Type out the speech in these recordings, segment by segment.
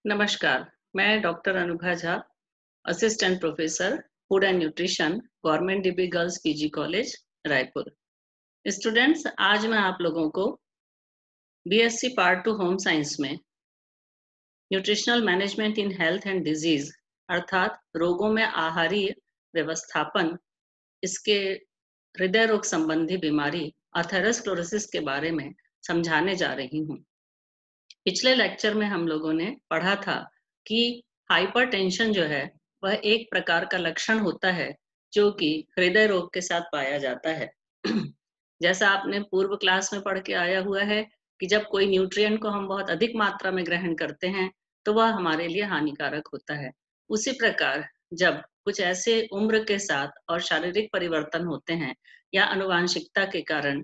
नमस्कार, मैं doctor Anubha Jha, assistant professor food and nutrition, government dB girls PG college, Raipur. Students, आज मैं आप लोगों को बीएससी पार्ट 2 होम साइंस में nutritional management in health and disease अर्थात रोगों में आहारीय व्यवस्थापन, इसके हृदय रोग संबंधी बीमारी अथेरोस्क्लेरोसिस के बारे में समझाने जा रही हूँ। पिछले लेक्चर में हम लोगों ने पढ़ा था कि हाइपरटेंशन जो है वह एक प्रकार का लक्षण होता है जो कि हृदय रोग के साथ पाया जाता है। जैसा आपने पूर्व क्लास में पढ़ के आया हुआ है कि जब कोई न्यूट्रिएंट को हम बहुत अधिक मात्रा में ग्रहण करते हैं तो वह हमारे लिए हानिकारक होता है। उसी प्रकार जब कुछ ऐसे उम्र के साथ और शारीरिक परिवर्तन होते हैं या आनुवांशिकता के कारण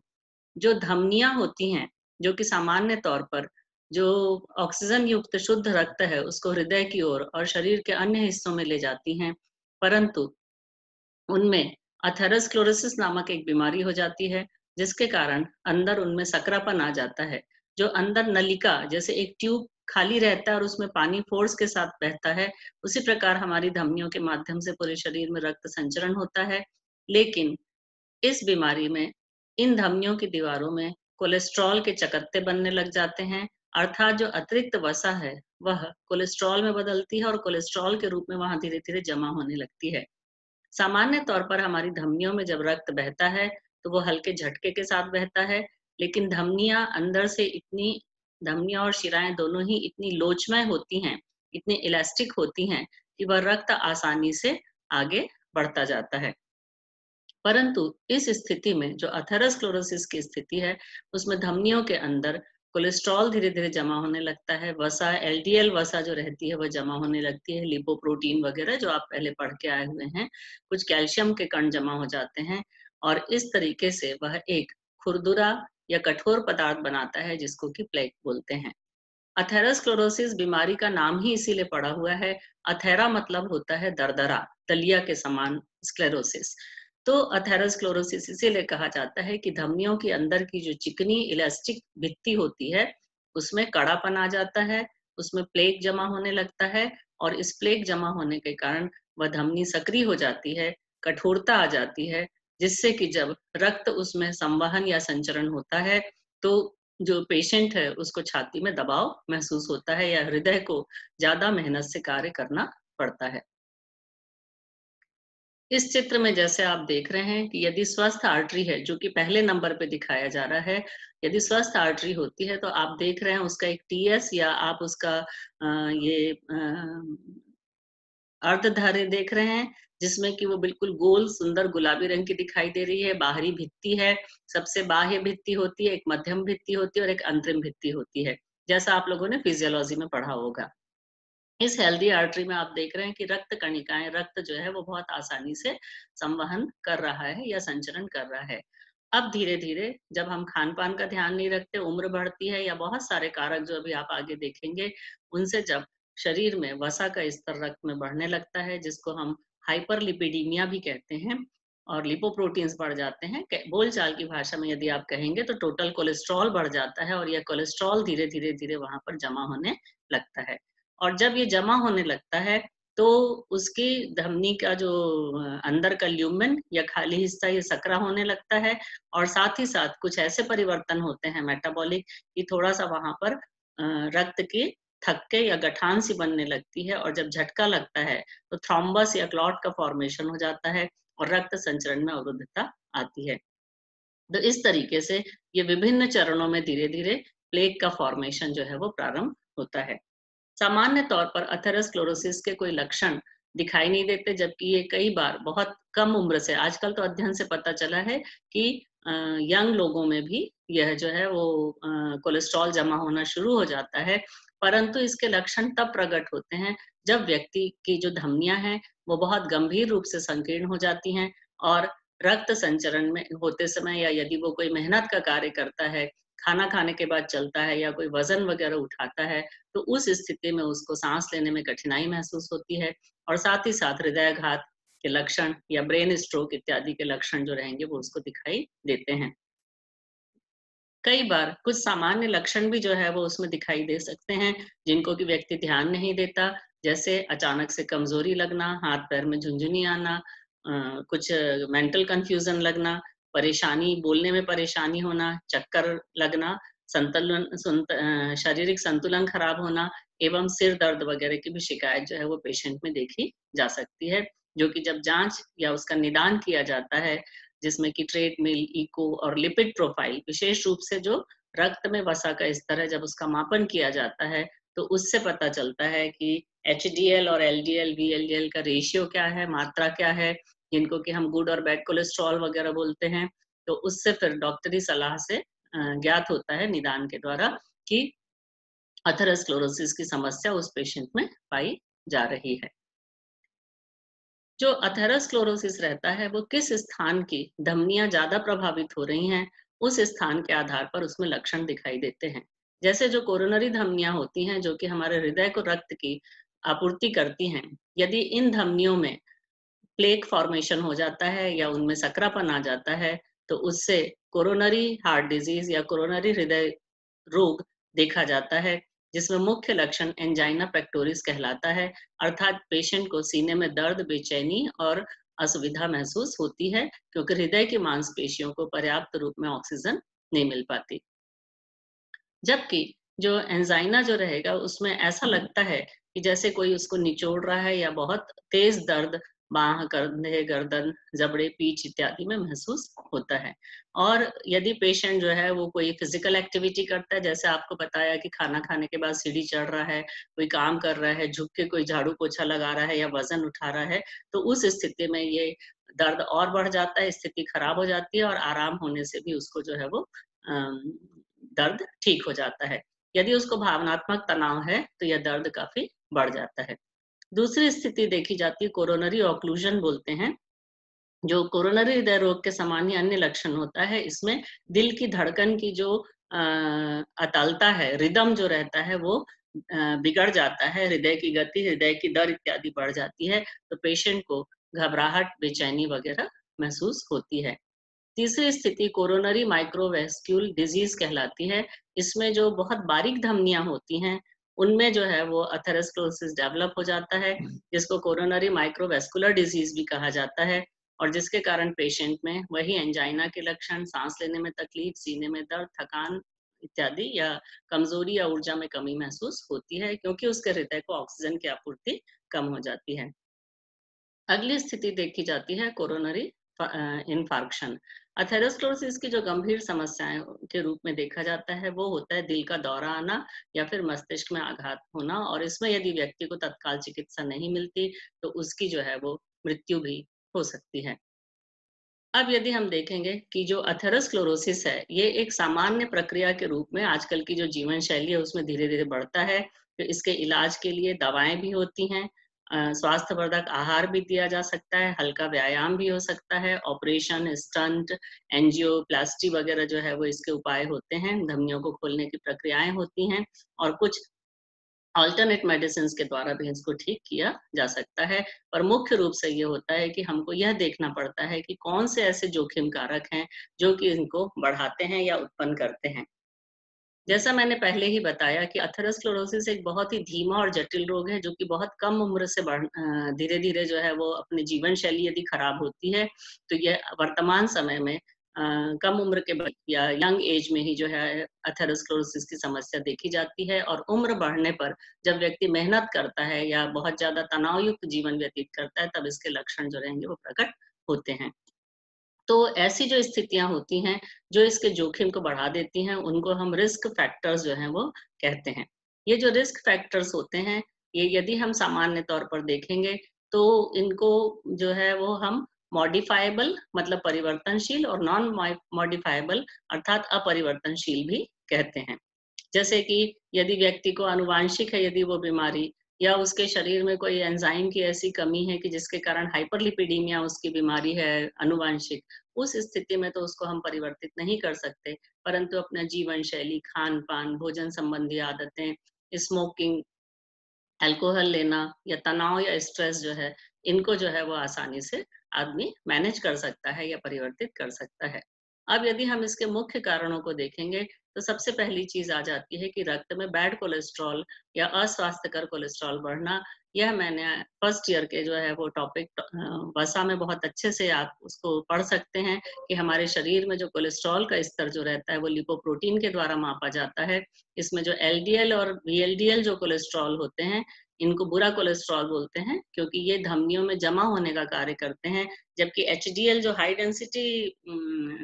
जो धमनियां होती हैं, जो कि सामान्य तौर पर जो ऑक्सीजन युक्त शुद्ध रक्त है उसको हृदय की ओर और शरीर के अन्य हिस्सों में ले जाती हैं, परंतु उनमें अथेरोस्क्लेरोसिस नामक एक बीमारी हो जाती है जिसके कारण अंदर उनमें सकरापन आ जाता है। जो अंदर नलिका जैसे एक ट्यूब खाली रहता है और उसमें पानी फोर्स के साथ बहता है, उसी प्रकार हमारी धमनियों के माध्यम से पूरे शरीर में रक्त संचरण होता है। लेकिन इस बीमारी में इन धमनियों की दीवारों में कोलेस्ट्रॉल के चकत्ते बनने लग जाते हैं, अर्थात जो अतिरिक्त वसा है वह कोलेस्ट्रॉल में बदलती है और कोलेस्ट्रॉल के रूप में वहां धीरे धीरे जमा होने लगती है। सामान्य तौर पर हमारी धमनियों में जब रक्त बहता है तो वो हल्के झटके के साथ बहता है, लेकिन धमनियां अंदर से इतनी धमनियां और शिराएं दोनों ही इतनी लोचमय होती हैं, इतनी इलास्टिक होती हैं कि वह रक्त आसानी से आगे बढ़ता जाता है। परंतु इस स्थिति में जो अथेरोस्क्लेरोसिस की स्थिति है उसमें धमनियों के अंदर कोलेस्ट्रॉल धीरे धीरे जमा होने लगता है, वसा एलडीएल वसा जो रहती है वह जमा होने लगती है, लिपोप्रोटीन वगैरह जो आप पहले पढ़ के आए हुए हैं, कुछ कैल्शियम के कण जमा हो जाते हैं और इस तरीके से वह एक खुरदुरा या कठोर पदार्थ बनाता है जिसको कि प्लेक बोलते हैं। अथेरोस्क्लेरोसिस बीमारी का नाम ही इसीलिए पड़ा हुआ है। अथेरा मतलब होता है दरदरा, दलिया के समान स्क्लेरोसिस। तो अथेरोस्क्लेरोसिस इसीलिए कहा जाता है कि धमनियों के अंदर की जो चिकनी इलास्टिक भित्ति होती है उसमें कड़ापन आ जाता है, उसमें प्लेक जमा होने लगता है और इस प्लेक जमा होने के कारण वह धमनी सक्रिय हो जाती है, कठोरता आ जाती है, जिससे कि जब रक्त उसमें संवहन या संचरण होता है तो जो पेशेंट है उसको छाती में दबाव महसूस होता है या हृदय को ज्यादा मेहनत से कार्य करना पड़ता है। इस चित्र में जैसे आप देख रहे हैं कि यदि स्वस्थ आर्टरी है, जो कि पहले नंबर पे दिखाया जा रहा है, यदि स्वस्थ आर्टरी होती है तो आप देख रहे हैं उसका एक टीएस या आप उसका ये अर्धधारी देख रहे हैं, जिसमें कि वो बिल्कुल गोल सुंदर गुलाबी रंग की दिखाई दे रही है, बाहरी भित्ति है, सबसे बाह्य भित्ति होती है, एक मध्यम भित्ति होती है और एक अंतरिम भित्ति होती है, जैसा आप लोगों ने फिजियोलॉजी में पढ़ा होगा। इस हेल्दी आर्टरी में आप देख रहे हैं कि रक्त कणिकाएं, रक्त जो है वो बहुत आसानी से संवहन कर रहा है या संचरण कर रहा है। अब धीरे धीरे जब हम खान पान का ध्यान नहीं रखते, उम्र बढ़ती है या बहुत सारे कारक जो अभी आप आगे देखेंगे, उनसे जब शरीर में वसा का स्तर रक्त में बढ़ने लगता है जिसको हम हाइपरलिपिडीमिया भी कहते हैं और लिपोप्रोटीन्स बढ़ जाते हैं, बोलचाल की भाषा में यदि आप कहेंगे तो टोटल कोलेस्ट्रॉल बढ़ जाता है और यह कोलेस्ट्रॉल धीरे धीरे धीरे वहां पर जमा होने लगता है। और जब ये जमा होने लगता है तो उसकी धमनी का जो अंदर का ल्यूमेन या खाली हिस्सा ये सकरा होने लगता है और साथ ही साथ कुछ ऐसे परिवर्तन होते हैं मेटाबॉलिक कि थोड़ा सा वहां पर रक्त की थक्के या गठान सी बनने लगती है और जब झटका लगता है तो थ्रोम्बस या क्लॉट का फॉर्मेशन हो जाता है और रक्त संचरण में अवरुद्धता आती है। तो इस तरीके से ये विभिन्न चरणों में धीरे धीरे प्लेक का फॉर्मेशन जो है वो प्रारंभ होता है। सामान्य तौर पर अथेरोस्क्लेरोसिस के कोई लक्षण दिखाई नहीं देते, जबकि ये कई बार बहुत कम उम्र से, आजकल तो अध्ययन से पता चला है कि यंग लोगों में भी यह जो है वो कोलेस्ट्रॉल जमा होना शुरू हो जाता है, परंतु इसके लक्षण तब प्रकट होते हैं जब व्यक्ति की जो धमनियां हैं वो बहुत गंभीर रूप से संकीर्ण हो जाती हैं और रक्त संचरण में होते समय या यदि वो कोई मेहनत का कार्य करता है, खाना खाने के बाद चलता है या कोई वजन वगैरह उठाता है, तो उस स्थिति में उसको सांस लेने में कठिनाई महसूस होती है और साथ ही साथ हृदयाघात के लक्षण या ब्रेन स्ट्रोक इत्यादि के लक्षण जो रहेंगे वो उसको दिखाई देते हैं। कई बार कुछ सामान्य लक्षण भी जो है वो उसमें दिखाई दे सकते हैं, जिनको कि व्यक्ति ध्यान नहीं देता, जैसे अचानक से कमजोरी लगना, हाथ पैर में झुनझुनी आना, कुछ मेंटल कंफ्यूजन लगना, परेशानी, बोलने में परेशानी होना, चक्कर लगना, शारीरिक संतुलन खराब होना एवं सिर दर्द वगैरह की भी शिकायत जो है वो पेशेंट में देखी जा सकती है, जो कि जब जांच या उसका निदान किया जाता है, जिसमें कि ट्रेडमिल, इको और लिपिड प्रोफाइल, विशेष रूप से जो रक्त में वसा का स्तर है, जब उसका मापन किया जाता है, तो उससे पता चलता है कि एचडीएल और एलडीएल, वीएलडीएल का रेशियो क्या है, मात्रा क्या है, जिनको कि हम गुड और बैड कोलेस्ट्रॉल वगैरह बोलते हैं। तो उससे फिर डॉक्टरी सलाह से ज्ञात होता है निदान के द्वारा कि अथेरोस्क्लेरोसिस की समस्या उस पेशेंट में पाई जा रही है। जो अथेरोस्क्लेरोसिस रहता है वो किस स्थान की धमनियां ज्यादा प्रभावित हो रही हैं, उस स्थान के आधार पर उसमें लक्षण दिखाई देते हैं। जैसे जो कोरोनरी धमनियां होती हैं, जो कि हमारे हृदय को रक्त की आपूर्ति करती हैं, यदि इन धमनियों में प्लेक फॉर्मेशन हो जाता है या उनमें सकरापन आ जाता है, तो उससे कोरोनरी हार्ट डिजीज या कोरोनरी हृदय रोग देखा जाता है, जिसमें मुख्य लक्षण एंजाइना पेक्टोरिस कहलाता है, अर्थात पेशेंट को सीने में दर्द, बेचैनी और असुविधा महसूस होती है, क्योंकि हृदय की मांसपेशियों को पर्याप्त रूप में ऑक्सीजन नहीं मिल पाती। जबकि जो एंजाइना जो रहेगा उसमें ऐसा लगता है कि जैसे कोई उसको निचोड़ रहा है, या बहुत तेज दर्द बाह, कंधे, गर्दन, जबड़े, पीठ इत्यादि में महसूस होता है। और यदि पेशेंट जो है वो कोई फिजिकल एक्टिविटी करता है, जैसे आपको बताया कि खाना खाने के बाद सीढ़ी चढ़ रहा है, कोई काम कर रहा है, झुक के कोई झाड़ू पोछा लगा रहा है या वजन उठा रहा है, तो उस स्थिति में ये दर्द और बढ़ जाता है, स्थिति खराब हो जाती है और आराम होने से भी उसको जो है वो दर्द ठीक हो जाता है। यदि उसको भावनात्मक तनाव है, तो यह दर्द काफ़ी बढ़ जाता है। दूसरी स्थिति देखी जाती है, कोरोनरी ऑक्लूजन बोलते हैं, जो कोरोनरी हृदय रोग के समान ही अन्य लक्षण होता है। इसमें दिल की धड़कन की जो अतलता है, रिदम जो रहता है वो बिगड़ जाता है, हृदय की गति, हृदय की दर इत्यादि बढ़ जाती है, तो पेशेंट को घबराहट, बेचैनी वगैरह महसूस होती है। तीसरी स्थिति कोरोनरी माइक्रोवेस्क्यूल डिजीज कहलाती है। इसमें जो बहुत बारीक धमनियां होती हैं, उनमें जो है वो अथेरोस्क्लेरोसिस डेवलप हो जाता है, जिसको कोरोनरी माइक्रोवेस्कुलर डिजीज भी कहा जाता है, और जिसके कारण पेशेंट में वही एंजाइना के लक्षण, सांस लेने में तकलीफ, सीने में दर्द, थकान इत्यादि, या कमजोरी या ऊर्जा में कमी महसूस होती है, क्योंकि उसके हृदय को ऑक्सीजन की आपूर्ति कम हो जाती है। अगली स्थिति देखी जाती है कोरोनरी इन्फार्क्शन। अथेरोस्क्लेरोसिस की जो गंभीर समस्याएं के रूप में देखा जाता है, वो होता है दिल का दौरा आना या फिर मस्तिष्क में आघात होना, और इसमें यदि व्यक्ति को तत्काल चिकित्सा नहीं मिलती, तो उसकी जो है वो मृत्यु भी हो सकती है। अब यदि हम देखेंगे कि जो अथेरोस्क्लेरोसिस है, ये एक सामान्य प्रक्रिया के रूप में आजकल की जो जीवन शैली है उसमें धीरे-धीरे बढ़ता है। तो इसके इलाज के लिए दवाएँ भी होती हैं, स्वास्थ्यवर्धक आहार भी दिया जा सकता है, हल्का व्यायाम भी हो सकता है, ऑपरेशन, स्टंट, एंजियोप्लास्टी वगैरह जो है वो इसके उपाय होते हैं, धमनियों को खोलने की प्रक्रियाएँ होती हैं, और कुछ अल्टरनेट मेडिसिन्स के द्वारा भी इसको ठीक किया जा सकता है। पर मुख्य रूप से ये होता है कि हमको यह देखना पड़ता है कि कौन से ऐसे जोखिम कारक हैं, जो कि इनको बढ़ाते हैं या उत्पन्न करते हैं। जैसा मैंने पहले ही बताया कि अथेरोस्क्लेरोसिस एक बहुत ही धीमा और जटिल रोग है, जो कि बहुत कम उम्र से धीरे-धीरे जो है वो अपनी जीवन शैली यदि खराब होती है, तो ये वर्तमान समय में कम उम्र के या यंग एज में ही जो है अथेरोस्क्लेरोसिस की समस्या देखी जाती है, और उम्र बढ़ने पर जब व्यक्ति मेहनत करता है या बहुत ज़्यादा तनावयुक्त जीवन व्यतीत करता है, तब इसके लक्षण जो रहेंगे वो प्रकट होते हैं। तो ऐसी जो स्थितियाँ होती हैं, जो इसके जोखिम को बढ़ा देती हैं, उनको हम रिस्क फैक्टर्स जो हैं वो कहते हैं। ये जो रिस्क फैक्टर्स होते हैं, ये यदि हम सामान्य तौर पर देखेंगे, तो इनको जो है वो हम मॉडिफाएबल मतलब परिवर्तनशील, और नॉन मॉडिफाएबल अर्थात अपरिवर्तनशील भी कहते हैं। जैसे कि यदि व्यक्ति को आनुवांशिक है, यदि वो बीमारी, या उसके शरीर में कोई एंजाइम की ऐसी कमी है कि जिसके कारण हाइपरलिपिडीमिया उसकी बीमारी है आनुवांशिक, उस स्थिति में तो उसको हम परिवर्तित नहीं कर सकते, परंतु अपना जीवन शैली, खान पान, भोजन संबंधी आदतें, स्मोकिंग, अल्कोहल लेना, या तनाव या स्ट्रेस जो है, इनको जो है वो आसानी से आदमी मैनेज कर सकता है या परिवर्तित कर सकता है। अब यदि हम इसके मुख्य कारणों को देखेंगे तो सबसे पहली चीज आ जाती है कि रक्त में बैड कोलेस्ट्रॉल या अस्वास्थ्यकर कोलेस्ट्रॉल बढ़ना। यह मैंने फर्स्ट ईयर के जो है वो टॉपिक वसा में बहुत अच्छे से आप उसको पढ़ सकते हैं कि हमारे शरीर में जो कोलेस्ट्रॉल का स्तर जो रहता है वो लिपोप्रोटीन के द्वारा मापा जाता है। इसमें जो एलडीएल और वीएलडीएल जो कोलेस्ट्रॉल होते हैं, इनको बुरा कोलेस्ट्रॉल बोलते हैं क्योंकि ये धमनियों में जमा होने का कार्य करते हैं, जबकि एचडीएल जो हाई डेंसिटी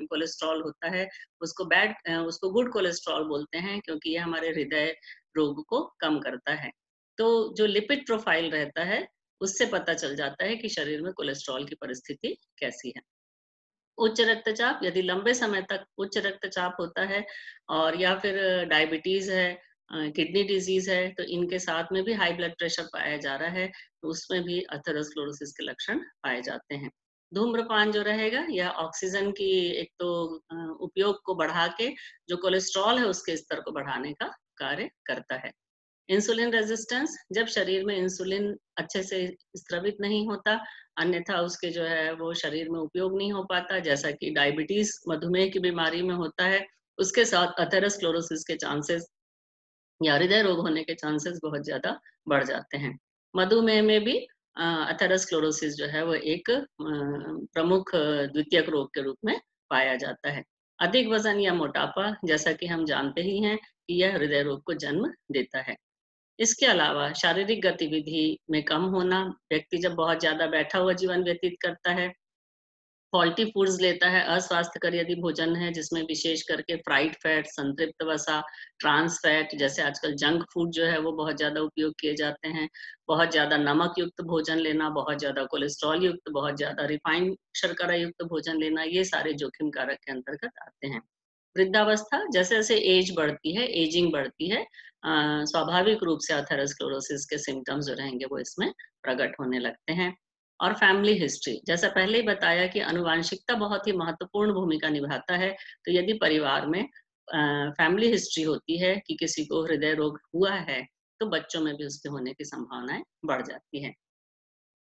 कोलेस्ट्रॉल होता है उसको गुड कोलेस्ट्रॉल बोलते हैं क्योंकि ये हमारे हृदय रोग को कम करता है। तो जो लिपिड प्रोफाइल रहता है उससे पता चल जाता है कि शरीर में कोलेस्ट्रॉल की परिस्थिति कैसी है। उच्च रक्तचाप, यदि लंबे समय तक उच्च रक्तचाप होता है और या फिर डायबिटीज है, किडनी डिजीज है, तो इनके साथ में भी हाई ब्लड प्रेशर पाया जा रहा है, तो उसमें भी अथेरोस्क्लेरोसिस के लक्षण पाए जाते हैं। धूम्रपान जो रहेगा यह ऑक्सीजन की एक तो उपयोग को बढ़ा के जो कोलेस्ट्रॉल है उसके स्तर को बढ़ाने का कार्य करता है। इंसुलिन रेजिस्टेंस, जब शरीर में इंसुलिन अच्छे से स्रावित नहीं होता, अन्यथा उसके जो है वो शरीर में उपयोग नहीं हो पाता, जैसा कि डायबिटीज मधुमेह की बीमारी में होता है, उसके साथ अथेरोस्क्लेरोसिस के चांसेस या हृदय रोग होने के चांसेस बहुत ज्यादा बढ़ जाते हैं। मधुमेह में भी अथेरोस्क्लेरोसिस जो है वो एक प्रमुख द्वितीयक रोग के रूप में पाया जाता है। अधिक वजन या मोटापा, जैसा कि हम जानते ही हैं कि यह हृदय रोग को जन्म देता है। इसके अलावा शारीरिक गतिविधि में कम होना, व्यक्ति जब बहुत ज्यादा बैठा हुआ जीवन व्यतीत करता है, फॉल्टी फूड्स लेता है, अस्वास्थ्यकर यदि भोजन है जिसमें विशेष करके फ्राइड फैट, संतृप्त वसा, ट्रांस फैट, जैसे आजकल जंक फूड जो है वो बहुत ज्यादा उपयोग किए जाते हैं, बहुत ज्यादा नमक युक्त भोजन लेना, बहुत ज्यादा कोलेस्ट्रॉल युक्त, बहुत ज्यादा रिफाइंड शर्करा युक्त भोजन लेना, ये सारे जोखिम कारक के अंतर्गत आते हैं। वृद्धावस्था, जैसे जैसे एज बढ़ती है, एजिंग बढ़ती है, स्वाभाविक रूप से अथेरोस्क्लेरोसिस के सिम्टम्स जो रहेंगे वो इसमें प्रकट होने लगते हैं। और फैमिली हिस्ट्री, जैसा पहले ही बताया कि आनुवांशिकता बहुत ही महत्वपूर्ण भूमिका निभाता है। तो यदि परिवार में फैमिली हिस्ट्री होती है कि किसी को हृदय रोग हुआ है, तो बच्चों में भी उसके होने की संभावनाएं बढ़ जाती है।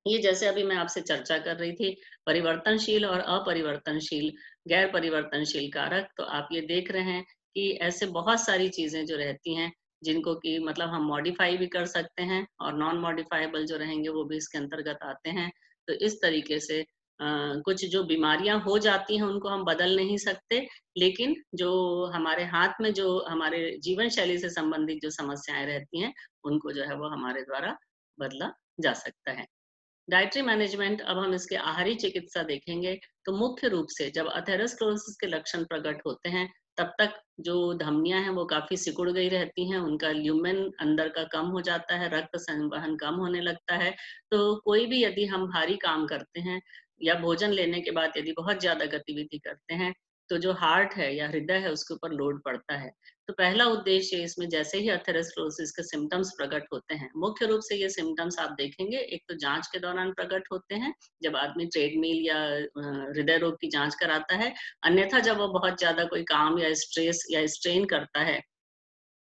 ये जैसे अभी मैं आपसे चर्चा कर रही थी, परिवर्तनशील और अपरिवर्तनशील, गैर परिवर्तनशील कारक, तो आप ये देख रहे हैं कि ऐसे बहुत सारी चीजें जो रहती हैं जिनको कि मतलब हम मॉडिफाई भी कर सकते हैं और नॉन मॉडिफाइबल जो रहेंगे वो भी इसके अंतर्गत आते हैं। तो इस तरीके से कुछ जो बीमारियां हो जाती हैं उनको हम बदल नहीं सकते, लेकिन जो हमारे हाथ में जो हमारे जीवन शैली से संबंधित जो समस्याएं रहती हैं उनको जो है वो हमारे द्वारा बदला जा सकता है। डाइटरी मैनेजमेंट, अब हम इसके आहारी चिकित्सा देखेंगे तो मुख्य रूप से जब अथेरोस्क्लेरोसिस के लक्षण प्रकट होते हैं तब तक जो धमनियां हैं वो काफी सिकुड़ गई रहती हैं, उनका ल्यूमेन अंदर का कम हो जाता है, रक्त संवहन कम होने लगता है। तो कोई भी यदि हम भारी काम करते हैं या भोजन लेने के बाद यदि बहुत ज्यादा गतिविधि करते हैं तो जो हार्ट है या हृदय है उसके ऊपर लोड पड़ता है। तो पहला उद्देश्य इसमें जैसे ही अथेरोस्क्लेरोसिस के सिम्टम्स प्रकट होते हैं, मुख्य रूप से ये सिम्टम्स आप देखेंगे, एक तो जांच के दौरान प्रकट होते हैं जब आदमी ट्रेडमिल या हृदय रोग की जांच कराता है, अन्यथा जब वो बहुत ज्यादा कोई काम या स्ट्रेस या स्ट्रेन करता है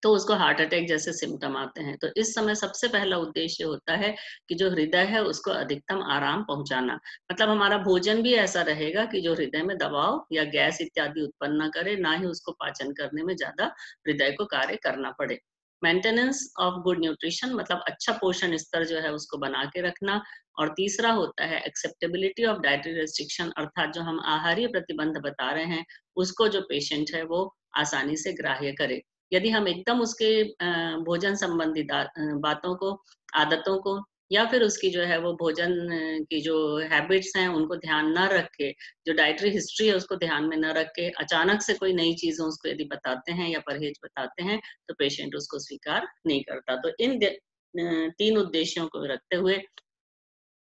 तो उसको हार्ट अटैक जैसे सिम्टम आते हैं। तो इस समय सबसे पहला उद्देश्य होता है कि जो हृदय है उसको अधिकतम आराम पहुंचाना, मतलब हमारा भोजन भी ऐसा रहेगा कि जो हृदय में दबाव या गैस इत्यादि उत्पन्न न करे, ना ही उसको पाचन करने में ज्यादा हृदय को कार्य करना पड़े। मेंटेनेंस ऑफ गुड न्यूट्रिशन, मतलब अच्छा पोषण स्तर जो है उसको बना के रखना। और तीसरा होता है एक्सेप्टेबिलिटी ऑफ डाइटरी रेस्ट्रिक्शन, अर्थात जो हम आहारीय प्रतिबंध बता रहे हैं उसको जो पेशेंट है वो आसानी से ग्राह्य करे। यदि हम एकदम उसके भोजन संबंधी बातों को, आदतों को, या फिर उसकी जो है वो भोजन की जो हैबिट्स हैं उनको ध्यान न रख के, जो डाइटरी हिस्ट्री है उसको ध्यान में न रख के अचानक से कोई नई चीजें उसको यदि बताते हैं या परहेज बताते हैं तो पेशेंट उसको स्वीकार नहीं करता। तो इन तीन उद्देश्यों को रखते हुए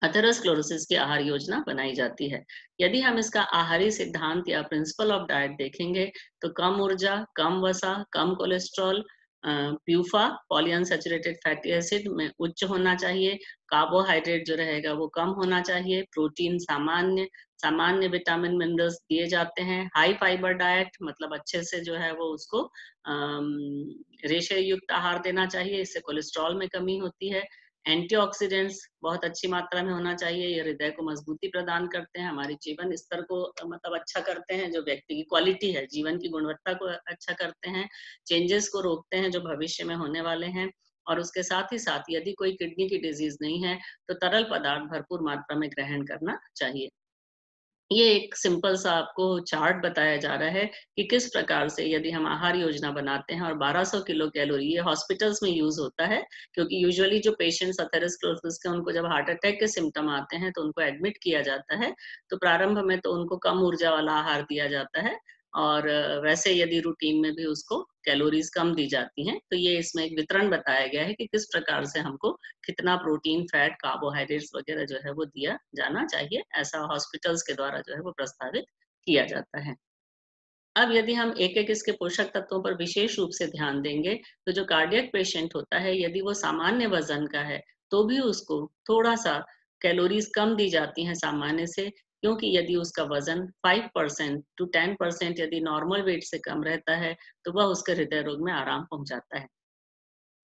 अथेरोस्क्लेरोसिस की आहार योजना बनाई जाती है। यदि हम इसका आहारी सिद्धांत या प्रिंसिपल ऑफ डाइट देखेंगे तो कम ऊर्जा, कम वसा, कम cholesterol, PUFA polyunsaturated fatty acid में उच्च होना चाहिए, कार्बोहाइड्रेट जो रहेगा वो कम होना चाहिए, प्रोटीन सामान्य, सामान्य विटामिन मिनरल्स दिए जाते हैं, हाई फाइबर डाइट, मतलब अच्छे से जो है वो उसको रेशे युक्त आहार देना चाहिए, इससे कोलेस्ट्रॉल में कमी होती है। एंटीऑक्सीडेंट्स बहुत अच्छी मात्रा में होना चाहिए। ये हृदय को मजबूती प्रदान करते हैं, हमारे जीवन स्तर को मतलब अच्छा करते हैं, जो व्यक्ति की क्वालिटी है, जीवन की गुणवत्ता को अच्छा करते हैं, चेंजेस को रोकते हैं जो भविष्य में होने वाले हैं। और उसके साथ ही साथ यदि कोई किडनी की डिजीज नहीं है, तो तरल पदार्थ भरपूर मात्रा में ग्रहण करना चाहिए। ये एक सिंपल सा आपको चार्ट बताया जा रहा है कि किस प्रकार से यदि हम आहार योजना बनाते हैं, और 1200 किलो कैलोरी ये हॉस्पिटल्स में यूज होता है, क्योंकि यूजुअली जो पेशेंट्स अथेरोस्क्लेरोसिस के उनको जब हार्ट अटैक के सिम्टम आते हैं तो उनको एडमिट किया जाता है। तो प्रारंभ में तो उनको कम ऊर्जा वाला आहार दिया जाता है, और वैसे यदि रूटीन में भी उसको कैलोरीज कम दी जाती हैं। तो ये इसमें एक वितरण बताया गया है कि किस प्रकार से हमको कितना प्रोटीन, फैट, कार्बोहाइड्रेट्स वगैरह जो है वो दिया जाना चाहिए। ऐसा हॉस्पिटल्स के द्वारा जो है वो प्रस्तावित किया जाता है। अब यदि हम एक-एक इसके पोषक तत्वों पर विशेष रूप से ध्यान देंगे, तो जो कार्डियक पेशेंट होता है, यदि वो सामान्य वज़न का है, तो भी उसको थोड़ा-सा कैलोरीज़ कम दी जाती हैं सामान्य से, क्योंकि यदि उसका वज़न 5% टू 10% यदि नॉर्मल वेट से कम रहता है, तो वह उसके हृदय रोग में आराम पहुँचाता है।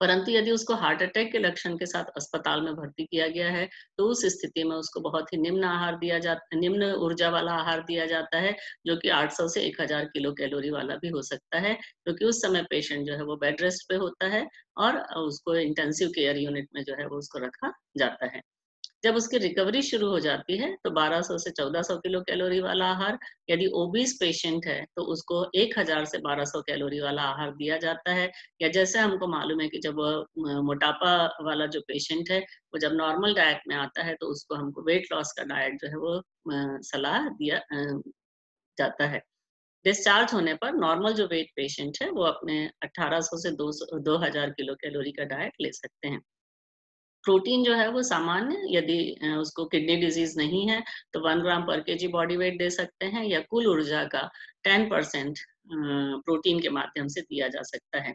परंतु यदि उसको हार्ट अटैक के लक्षण के साथ अस्पताल में भर्ती किया गया है, तो उस स्थिति में उसको बहुत ही निम्न ऊर्जा वाला आहार दिया जाता है, जो कि 800 से 1000 किलो कैलोरी वाला भी हो सकता है, क्योंकि उस समय पेशेंट जो है वो बेड रेस्ट पे होता है, और उसको इंटेंसिव केयर यूनिट में जो है वो उसको रखा जाता है। जब उसकी रिकवरी शुरू हो जाती है, तो 1200 से 1400 किलो कैलोरी वाला आहार, यदि ओबीस पेशेंट है तो उसको 1000 से 1200 कैलोरी वाला आहार दिया जाता है। या जैसे हमको मालूम है कि जब मोटापा वाला जो पेशेंट है, वो जब नॉर्मल डाइट में आता है, तो उसको हमको वेट लॉस का डाइट जो है वो सलाह दिया जाता है। डिस्चार्ज होने पर नॉर्मल जो वेट पेशेंट है, वो अपने 1800 से 2000 किलो कैलोरी का डाइट ले सकते हैं। प्रोटीन जो है वो सामान्य, यदि उसको किडनी डिजीज नहीं है, तो 1 ग्राम पर केजी बॉडी वेट दे सकते हैं, या कुल ऊर्जा का 10% प्रोटीन के माध्यम से दिया जा सकता है।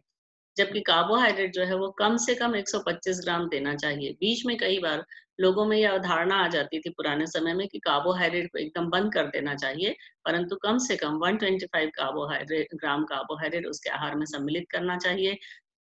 जबकि कार्बोहाइड्रेट जो है वो कम से कम 125 ग्राम देना चाहिए। बीच में कई बार लोगों में यह अवधारणा आ जाती थी पुराने समय में कि कार्बोहाइड्रेट को एकदम बंद कर देना चाहिए, परंतु कम से कम 125 ग्राम कार्बोहाइड्रेट उसके आहार में सम्मिलित करना चाहिए,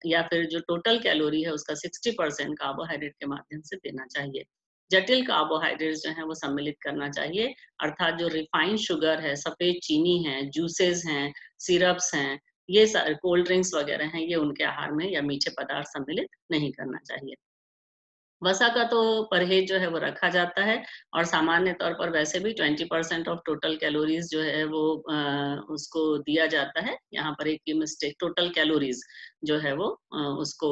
या फिर जो टोटल कैलोरी है उसका 60% कार्बोहाइड्रेट के माध्यम से देना चाहिए। जटिल कार्बोहाइड्रेट्स जो हैं वो सम्मिलित करना चाहिए, अर्थात जो रिफाइंड शुगर है, सफेद चीनी है, जूसेस हैं, सिरप्स हैं, ये कोल्ड ड्रिंक्स वगैरह हैं, ये उनके आहार में या मीठे पदार्थ सम्मिलित नहीं करना चाहिए। वसा का तो परहेज जो है वो रखा जाता है, और सामान्य तौर पर वैसे भी 20% ऑफ टोटल कैलोरीज जो है वो उसको दिया जाता है। यहाँ पर एक मिस्टेक, टोटल कैलोरीज जो है वो उसको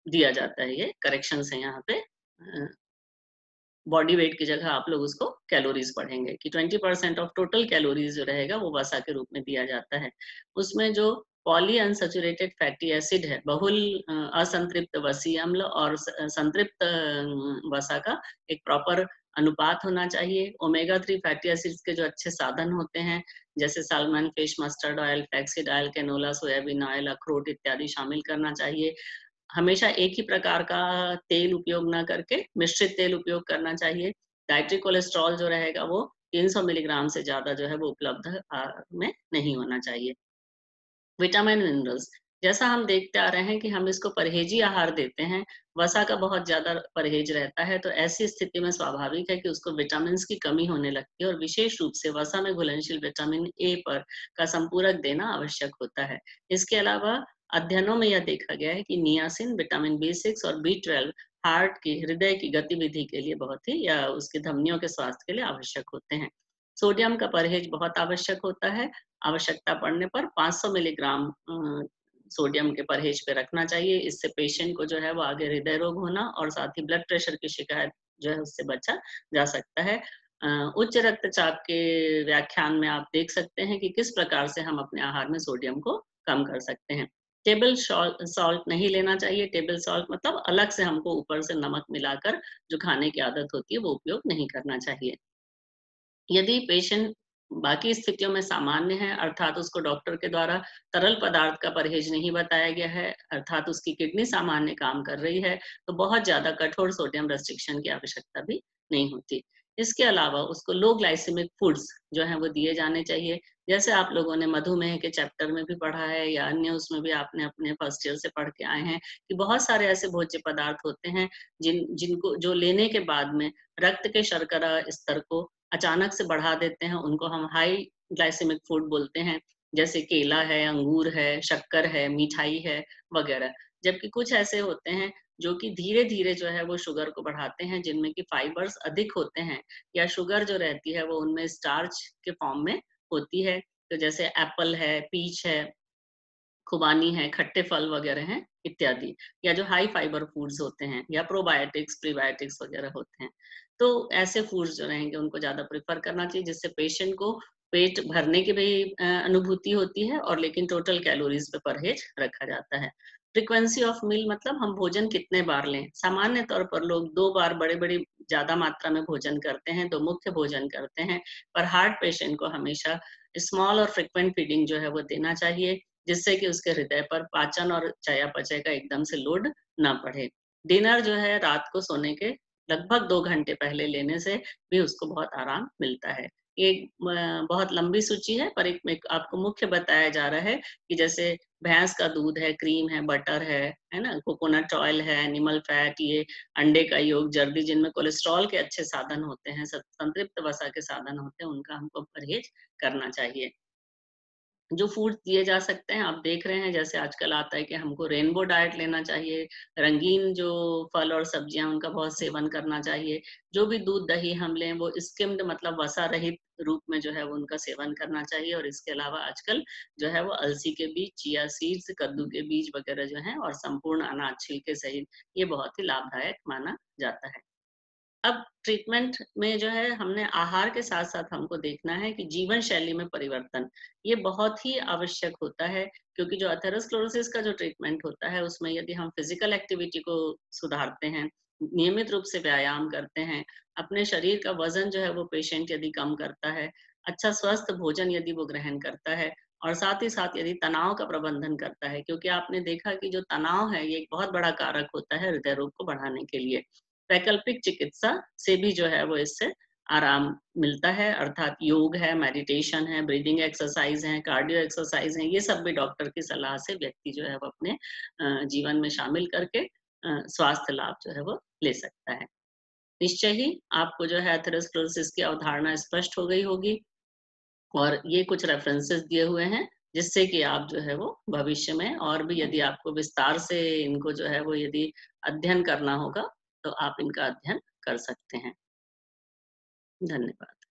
दिया जाता है, ये करेक्शंस है यहाँ पे। बॉडी वेट की जगह आप लोग उसको कैलोरीज पढ़ेंगे कि 20% ऑफ टोटल कैलोरीज जो रहेगा वो वसा के रूप में दिया जाता है। उसमें जो पॉली अनसैचुरेटेड फैटी एसिड है, बहुल असंतृप्त वसीय अम्ल और संतृप्त वसा का एक प्रॉपर अनुपात होना चाहिए। ओमेगा 3 फैटी एसिड्स के जो अच्छे साधन होते हैं, जैसे salmon fish, mustard oil, flaxseed oil, canola, soybean oil, अखरोट इत्यादि शामिल करना चाहिए। हमेशा एक ही प्रकार का तेल उपयोग ना करके मिश्रित तेल उपयोग करना चाहिए। डाइटरी कोलेस्ट्रॉल जो रहेगा वो 300 मिलीग्राम से ज़्यादा जो है वो उपलब्ध में नहीं होना चाहिए। विटामिन मिनरल्स, जैसा हम देखते आ रहे हैं कि हम इसको परहेजी आहार देते हैं, वसा का बहुत ज़्यादा परहेज रहता है, तो ऐसी स्थिति में स्वाभाविक है कि उसको विटामिन्स की कमी होने लगती है, और विशेष रूप से वसा में घुलनशील विटामिन ए पर का संपूरक देना आवश्यक होता है। इसके अलावा अध्ययनों में यह देखा गया है कि नियासिन, विटामिन बी6 और बी12 हार्ट की, हृदय की गतिविधि के लिए बहुत ही, या उसकी धमनियों के स्वास्थ्य के लिए आवश्यक होते हैं। सोडियम का परहेज बहुत आवश्यक होता है। आवश्यकता पड़ने पर 500 मिलीग्राम सोडियम के परहेज पे रखना चाहिए। इससे पेशेंट को जो है वो आगे हृदय रोग होना और साथ ही ब्लड प्रेशर की शिकायत जो है उससे बचा जा सकता है। उच्च रक्तचाप के व्याख्यान में आप देख सकते हैं कि किस प्रकार से हम अपने आहार में सोडियम को कम कर सकते हैं। टेबल सॉल्ट नहीं लेना चाहिए। टेबल सॉल्ट मतलब अलग से हमको ऊपर से नमक मिलाकर जो खाने की आदत होती है वो उपयोग नहीं करना चाहिए। यदि पेशेंट बाकी स्थितियों में सामान्य है, अर्थात उसको डॉक्टर के द्वारा तरल पदार्थ का परहेज नहीं बताया गया है, अर्थात उसकी किडनी सामान्य काम कर रही है, तो बहुत ज्यादा कठोर सोडियम रेस्ट्रिक्शन की आवश्यकता भी नहीं होती। इसके अलावा उसको लो ग्लाइसेमिक फूड्स जो हैं वो दिए जाने चाहिए। जैसे आप लोगों ने मधुमेह के चैप्टर में भी पढ़ा है या अन्य उसमें भी आपने अपने फर्स्ट ईयर से पढ़ के आए हैं कि बहुत सारे ऐसे भोज्य पदार्थ होते हैं जिनको जो लेने के बाद में रक्त के शर्करा स्तर को अचानक से बढ़ा देते हैं, उनको हम हाई ग्लाइसेमिक फूड बोलते हैं। जैसे केला है, अंगूर है, शक्कर है, मिठाई है वगैरह। जबकि कुछ ऐसे होते हैं जो कि धीरे-धीरे जो है वो शुगर को बढ़ाते हैं, जिनमें कि फाइबर्स अधिक होते हैं या शुगर जो रहती है वो उनमें स्टार्च के फॉर्म में होती है। तो जैसे एप्पल है, पीच है, खुबानी है, खट्टे फल वगैरह हैं इत्यादि, या जो हाई फाइबर फूड्स होते हैं या प्रोबायोटिक्स, प्रीबायोटिक्स वगैरह होते हैं। तो ऐसे फूड्स जो रहेंगे उनको ज़्यादा प्रेफ़र करना चाहिए, जिससे पेशेंट को पेट भरने की भी अनुभूति होती है और लेकिन टोटल कैलोरीज़ पे परहेज़ रखा जाता है। फ्रीक्वेंसी ऑफ मील मतलब हम भोजन कितने बार लें। सामान्य तौर पर लोग 2 बार बड़े-बड़ी ज़्यादा मात्रा में भोजन करते हैं, तो मुख्य भोजन करते हैं। पर हार्ट पेशेंट को हमेशा स्मॉल और फ्रीक्वेंट फीडिंग जो है वो देना चाहिए, जिससे कि उसके हृदय पर पाचन और चयापचय का एकदम से लोड ना पड़े। डिनर जो है रात को सोने के लगभग 2 घंटे पहले लेने से भी उसको बहुत आराम मिलता है। ये बहुत लंबी सूची है, पर एक आपको मुख्य बताया जा रहा है कि जैसे भैंस का दूध है, क्रीम है, बटर है ना? कोकोनट ऑयल है, एनिमल फैट, ये अंडे का योग, जर्दी, जिनमें कोलेस्ट्रॉल के अच्छे साधन होते हैं, संतृप्त वसा के साधन होते हैं, उनका हमको परहेज करना चाहिए। जो फूड्स दिए जा सकते हैं, आप देख रहे हैं जैसे आजकल आता है कि हमको रेनबो डाइट लेना चाहिए, रंगीन जो फल और सब्जियाँ उनका बहुत सेवन करना चाहिए। जो भी दूध, दही हम लें वो स्किम्ड मतलब वसा रहित रूप में जो है वो उनका सेवन करना चाहिए, और इसके अलावा आजकल जो है वो अलसी के बीज, चिया सीड्स, कद्दू के बीज वगैरह जो हैं और संपूर्ण अनाज छिलके सहित, ये बहुत ही लाभदायक माना जाता है। अब ट्रीटमेंट में जो है हमने आहार के साथ-साथ हमको देखना है कि जीवन शैली में परिवर्तन, ये बहुत ही आवश्यक होता है, क्योंकि जो एथेरोस्क्लेरोसिस का जो ट्रीटमेंट होता है उसमें यदि हम फिजिकल एक्टिविटी को सुधारते हैं, नियमित रूप से व्यायाम करते हैं, अपने शरीर का वज़न जो है वो पेशेंट यदि कम करता है, अच्छा स्वस्थ भोजन यदि वो ग्रहण करता है और साथ ही साथ यदि तनाव का प्रबंधन करता है, क्योंकि आपने देखा कि जो तनाव है ये एक बहुत बड़ा कारक होता है हृदय रोग को बढ़ाने के लिए। वैकल्पिक चिकित्सा से भी जो है वो इससे आराम मिलता है, अर्थात योग है, मेडिटेशन है, ब्रीदिंग एक्सरसाइज है, कार्डियो एक्सरसाइज है, ये सब भी डॉक्टर की सलाह से व्यक्ति जो है वो अपने जीवन में शामिल करके स्वास्थ्य लाभ जो है वो ले सकता है। निश्चय ही आपको जो है एथेरोस्क्लेरोसिस की अवधारणा स्पष्ट हो गई होगी, और ये कुछ रेफरेंसेस दिए हुए हैं जिससे कि आप जो है वो भविष्य में और भी यदि आपको विस्तार से इनको जो है वो यदि अध्ययन करना होगा, तो आप इनका अध्ययन कर सकते हैं। धन्यवाद।